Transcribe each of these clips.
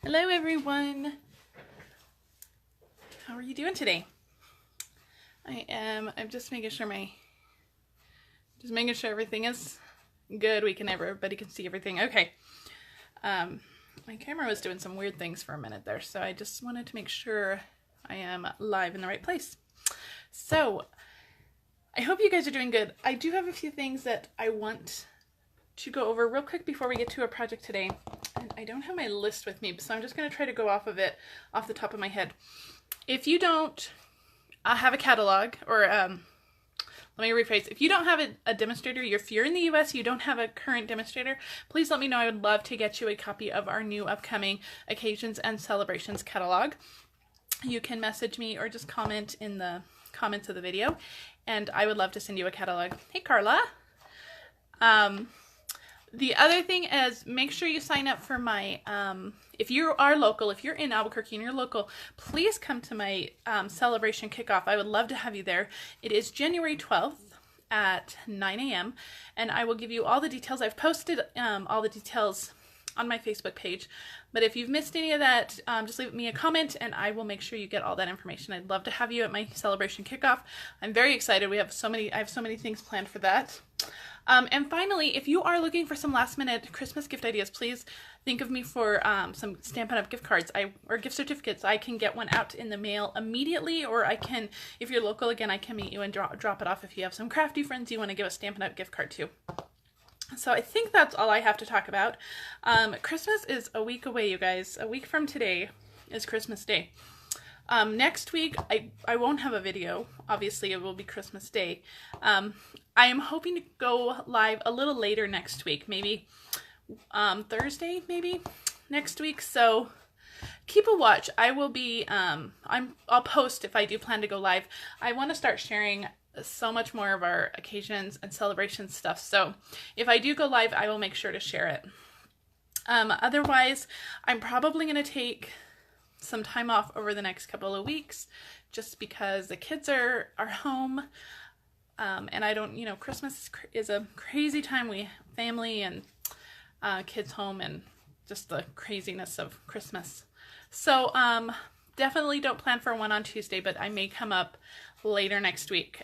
Hello everyone. How are you doing today? I'm just making sure everything is good. Everybody can see everything. Okay. My camera was doing some weird things for a minute there, so I just wanted to make sure I am live in the right place. So, I hope you guys are doing good. I do have a few things that I want to go over real quick before we get to our project today. And I don't have my list with me, so I'm just going to try to go off the top of my head. If you don't have a catalog, or let me rephrase, if you don't have a demonstrator, if you're in the US, you don't have a current demonstrator, please let me know. I would love to get you a copy of our new upcoming Occasions and Celebrations catalog. You can message me or just comment in the comments of the video, and I would love to send you a catalog. Hey, Carla. The other thing is, make sure you sign up for my, if you are local, if you're in Albuquerque and you're local, please come to my celebration kickoff. I would love to have you there. It is January 12th at 9 a.m. and I will give you all the details. I've posted all the details on my Facebook page, but if you've missed any of that, just leave me a comment and I will make sure you get all that information. I'd love to have you at my celebration kickoff. I'm very excited. I have so many things planned for that. And finally, if you are looking for some last minute Christmas gift ideas, please think of me for some Stampin' Up! Gift cards or gift certificates. I can get one out in the mail immediately, or I can, if you're local, again, I can meet you and drop it off if you have some crafty friends you want to give a Stampin' Up! Gift card to. So I think that's all I have to talk about. Christmas is a week away, you guys. A week from today is Christmas Day. Next week, I won't have a video. Obviously, it will be Christmas Day. I am hoping to go live a little later next week, maybe Thursday, maybe next week. So keep a watch. I will be, I'll post if I do plan to go live. I want to start sharing so much more of our occasions and celebration stuff. So if I do go live, I will make sure to share it. Otherwise, I'm probably going to take some time off over the next couple of weeks just because the kids are home. And I don't, Christmas is a crazy time. We family and kids home and just the craziness of Christmas. So definitely don't plan for one on Tuesday, but I may come up later next week.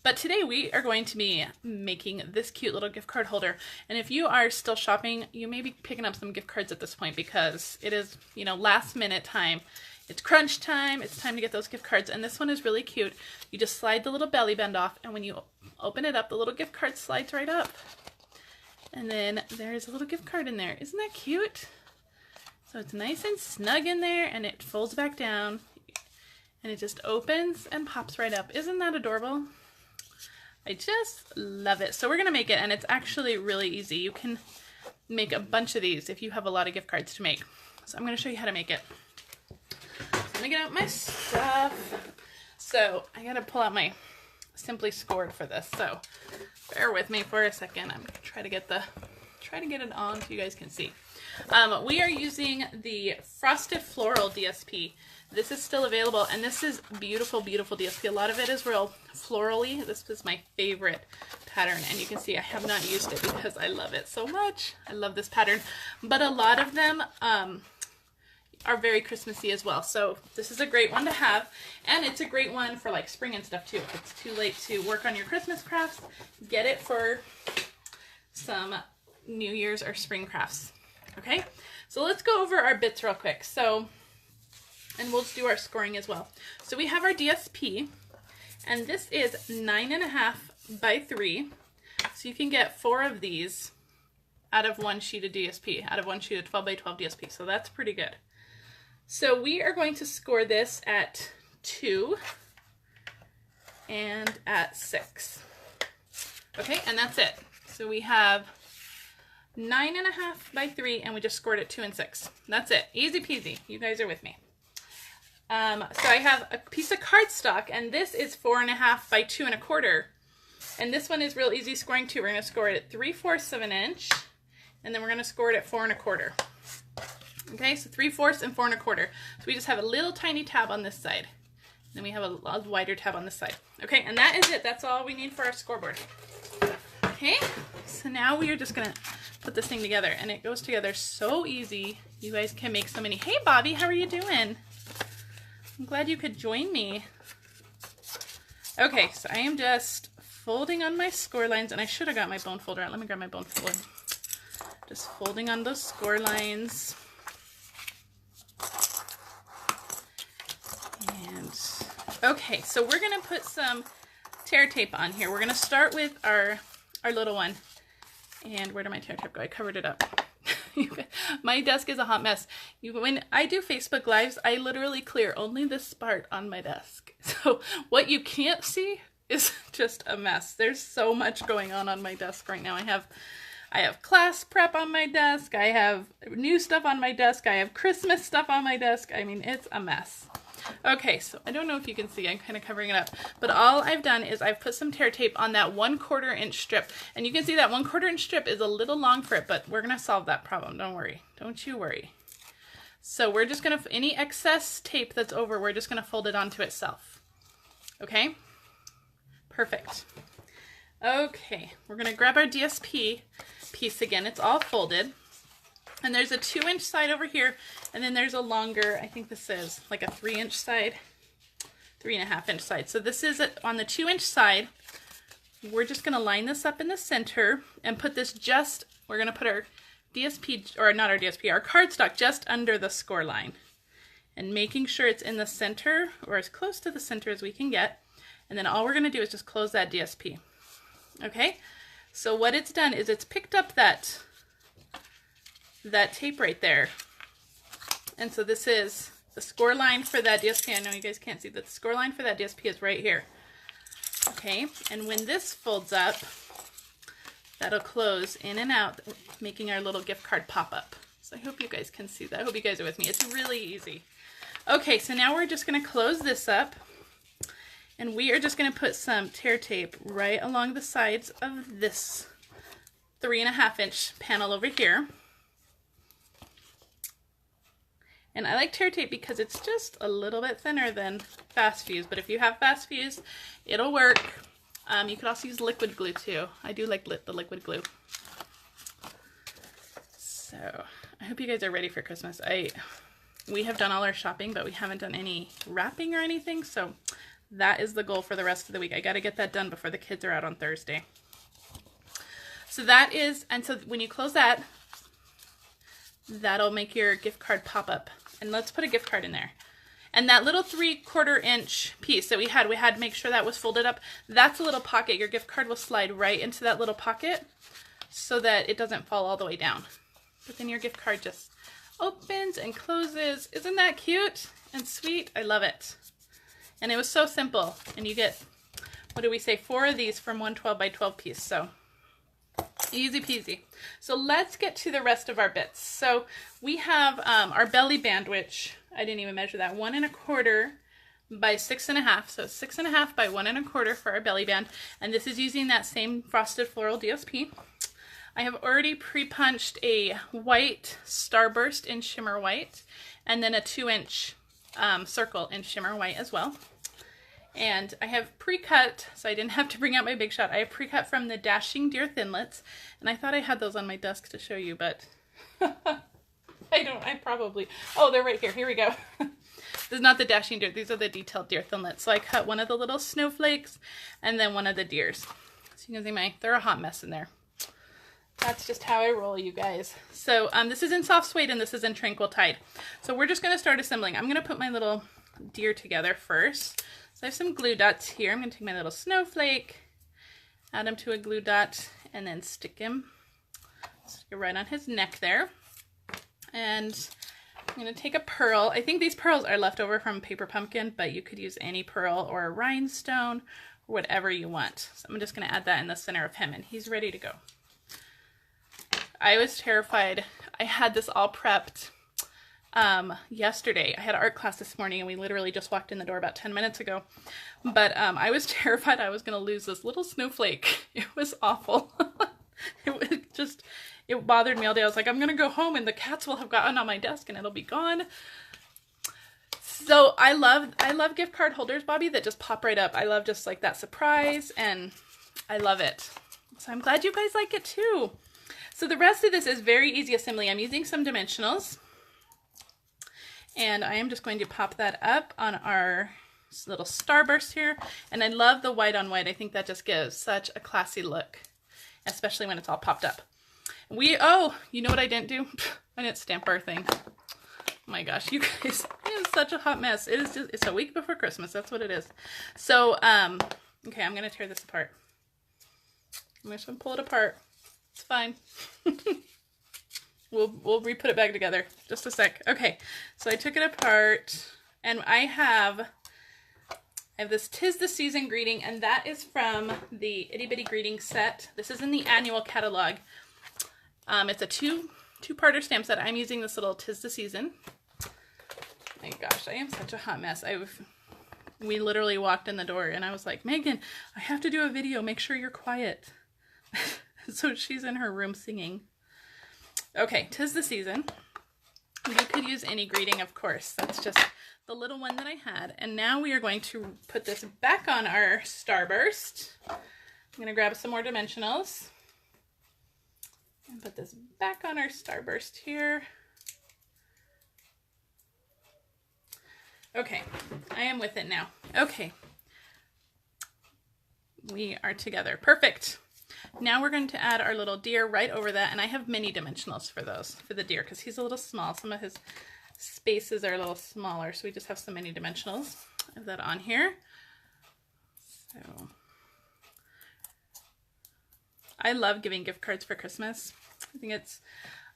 But today we are going to be making this cute little gift card holder. And if you are still shopping, you may be picking up some gift cards at this point because it is, last minute time. It's crunch time. It's time to get those gift cards. And this one is really cute. You just slide the little belly band off, and when you open it up, the little gift card slides right up. And then there's a little gift card in there. Isn't that cute? So it's nice and snug in there, and it folds back down, and it just opens and pops right up. Isn't that adorable? I just love it. So we're going to make it, and it's actually really easy. You can make a bunch of these if you have a lot of gift cards to make. So I'm going to show you how to make it. Let me get out my stuff. So I gotta pull out my Simply Scored for this. So bear with me for a second. I'm gonna try to get it on so you guys can see. We are using the Frosted Floral DSP. This is still available, and this is beautiful, beautiful DSP. A lot of it is real florally. This is my favorite pattern, and you can see I have not used it because I love it so much. I love this pattern, but a lot of them are very Christmassy as well. So this is a great one to have, and it's a great one for like spring and stuff too. If it's too late to work on your Christmas crafts, get it for some New Year's or spring crafts. Okay, so let's go over our bits real quick. So, and we'll do our scoring as well. So we have our DSP, and this is 9.5 by 3. So you can get 4 of these out of one sheet of DSP, out of one sheet of 12 by 12 DSP. So that's pretty good. So we are going to score this at 2 and at 6. Okay, and that's it. So we have 9.5 by 3, and we just scored at 2 and 6. That's it. Easy peasy. You guys are with me. So I have a piece of cardstock, and this is 4.5 by 2 1/4. And this one is real easy scoring too. We're going to score it at 3/4 of an inch, and then we're going to score it at 4 1/4. Okay, so 3/4 and 4 1/4. So we just have a little tiny tab on this side. Then we have a wider tab on this side. Okay, and that is it. That's all we need for our scoreboard. Okay, so now we are just gonna put this thing together, and it goes together so easy. You guys can make so many. Hey, Bobby, how are you doing? I'm glad you could join me. Okay, so I am just folding on my score lines, and I should have got my bone folder out. Let me grab my bone folder. Just folding on those score lines. And okay, so we're gonna put some tear tape on here. We're gonna start with our little one. And where did my tear tape go? I covered it up. My desk is a hot mess. When I do Facebook Lives, I literally clear only this part on my desk. So what you can't see is just a mess. There's so much going on my desk right now. I have class prep on my desk. I have new stuff on my desk. I have Christmas stuff on my desk. I mean, it's a mess. Okay, so I don't know if you can see, I'm kind of covering it up, but all I've done is I've put some tear tape on that 1/4 inch strip, and you can see that 1/4 inch strip is a little long for it, but we're going to solve that problem. Don't worry. Don't you worry. So we're just going to, any excess tape that's over, we're just going to fold it onto itself. Okay? Perfect. Okay, we're going to grab our DSP piece again. It's all folded. And there's a 2-inch side over here, and then there's a longer, I think this is like a 3-inch side, 3.5-inch side. So this is on the 2-inch side. We're just gonna line this up in the center and put this we're gonna put our DSP, or not our DSP, our cardstock just under the score line. And making sure it's in the center, or as close to the center as we can get. And then all we're gonna do is just close that DSP. Okay? So what it's done is it's picked up that tape right there. And so this is the score line for that DSP. I know you guys can't see that the score line for that DSP is right here. Okay, and when this folds up, that'll close in and out, making our little gift card pop up. So I hope you guys can see that. I hope you guys are with me. It's really easy. Okay, so now we're just going to close this up, and we are just going to put some tear tape right along the sides of this 3.5-inch panel over here. And I like tear tape because it's just a little bit thinner than fast fuse, but if you have fast fuse, it'll work. You could also use liquid glue too. I do like the liquid glue. So I hope you guys are ready for Christmas. We have done all our shopping, but we haven't done any wrapping or anything, so that is the goal for the rest of the week. I got to get that done before the kids are out on Thursday. So that is, and so when you close that, that'll make your gift card pop up. And let's put a gift card in there. And that little 3/4 inch piece that we had to make sure that was folded up. That's a little pocket. Your gift card will slide right into that little pocket so that it doesn't fall all the way down. But then your gift card just opens and closes. Isn't that cute and sweet? I love it. And it was so simple. And you get, what do we say, 4 of these from one 12 by 12 piece. So easy peasy. So let's get to the rest of our bits. So we have our belly band, which I didn't even measure that, 1 1/4 by 6.5. So 6.5 by 1 1/4 for our belly band. And this is using that same Frosted Floral DSP. I have already pre-punched a white starburst in shimmer white, and then a 2-inch circle in shimmer white as well. And I have pre-cut, so I didn't have to bring out my Big Shot. I have pre-cut from the Dashing Deer Thinlits, and I thought I had those on my desk to show you, but I probably, oh, they're right here. Here we go. This is not the Dashing Deer. These are the Detailed Deer Thinlits. So I cut one of the little snowflakes and then one of the deers. So you can see they're a hot mess in there. That's just how I roll, you guys. So this is in Soft Suede and this is in Tranquil Tide. So we're just going to start assembling. I'm going to put my little deer together first. So I have some glue dots here. I'm going to take my little snowflake, add him to a glue dot, and then stick it right on his neck there. And I'm going to take a pearl. I think these pearls are left over from Paper Pumpkin, but you could use any pearl or a rhinestone or whatever you want. So I'm just going to add that in the center of him, and he's ready to go. I was terrified. I had this all prepped yesterday. I had art class this morning and we literally just walked in the door about 10 minutes ago. But I was terrified I was going to lose this little snowflake. It was awful. It bothered me all day. I was like, I'm going to go home and the cats will have gotten on my desk and it'll be gone. So I love gift card holders, Bobby, that just pop right up. I love just like that surprise, and I love it. So I'm glad you guys like it too. So the rest of this is very easy assembly. I'm using some dimensionals. And I am just going to pop that up on our little starburst here. And I love the white on white. I think that just gives such a classy look, especially when it's all popped up. Oh, you know what I didn't do? I didn't stamp our thing. Oh my gosh, you guys, it is such a hot mess. It's a week before Christmas. That's what it is. So, okay, I'm going to tear this apart. I'm just going to pull it apart. It's fine. We'll re-put it back together. Just a sec. Okay, so I took it apart, and I have this 'Tis the Season greeting, and that is from the Itty Bitty Greeting set. This is in the annual catalog. It's a two-parter stamp set. I'm using this little 'Tis the Season. My gosh, I am such a hot mess. We literally walked in the door, and I was like, Megan, I have to do a video. Make sure you're quiet. So she's in her room singing. Okay, 'Tis the Season. You could use any greeting, of course. That's just the little one that I had. And now we are going to put this back on our starburst. I'm going to grab some more dimensionals and put this back on our starburst here. Okay, I am with it now. Okay, we are together. Perfect. Now we're going to add our little deer right over that, and I have mini dimensionals for the deer, because he's a little small. Some of his spaces are a little smaller, so we just have some mini dimensionals of that on here. So I love giving gift cards for Christmas. I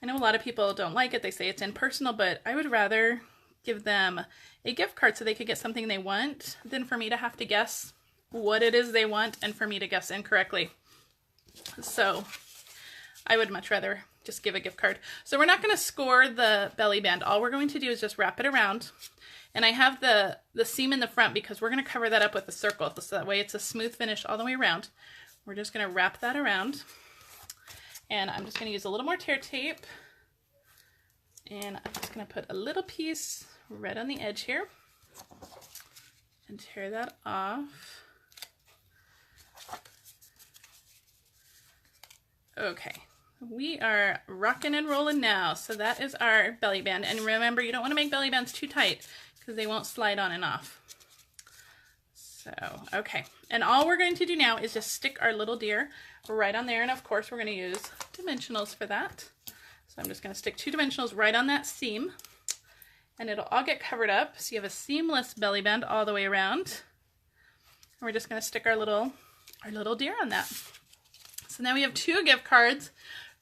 know a lot of people don't like it. They say it's impersonal, but I would rather give them a gift card so they could get something they want than for me to have to guess what it is they want and for me to guess incorrectly. So I would much rather just give a gift card. So we're not going to score the belly band. All we're going to do is just wrap it around. And I have the seam in the front because we're going to cover that up with a circle. So that way it's a smooth finish all the way around. We're just going to wrap that around. And I'm just going to use a little more tear tape. And I'm just going to put a little piece right on the edge here. And tear that off. Okay, we are rocking and rolling now. So that is our belly band. And remember, you don't want to make belly bands too tight because they won't slide on and off. So, okay. And all we're going to do now is just stick our little deer right on there. And of course, we're going to use dimensionals for that. So I'm just going to stick 2 dimensionals right on that seam. And it'll all get covered up. So you have a seamless belly band all the way around. And we're just going to stick our little deer on that. So now we have 2 gift cards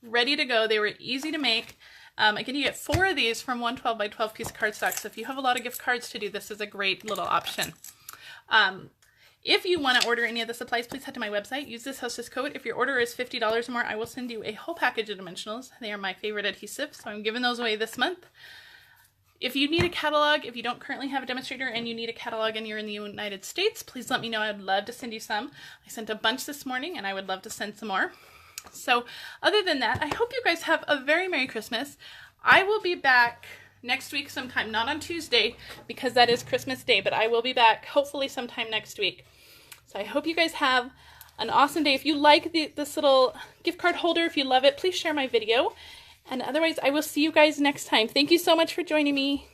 ready to go. They were easy to make. Again, you get 4 of these from one 12 by 12 piece cardstock. So if you have a lot of gift cards to do, this is a great little option. If you want to order any of the supplies, please head to my website. Use this hostess code. If your order is $50 or more, I will send you a whole package of dimensionals. They are my favorite adhesive, so I'm giving those away this month. If you need a catalog, if you don't currently have a demonstrator and you need a catalog and you're in the United States, please let me know. I'd love to send you some. I sent a bunch this morning and I would love to send some more. So other than that, I hope you guys have a very Merry Christmas. I will be back next week sometime, not on Tuesday because that is Christmas Day, but I will be back hopefully sometime next week. So I hope you guys have an awesome day. If you like this little gift card holder, if you love it, please share my video. And otherwise, I will see you guys next time. Thank you so much for joining me.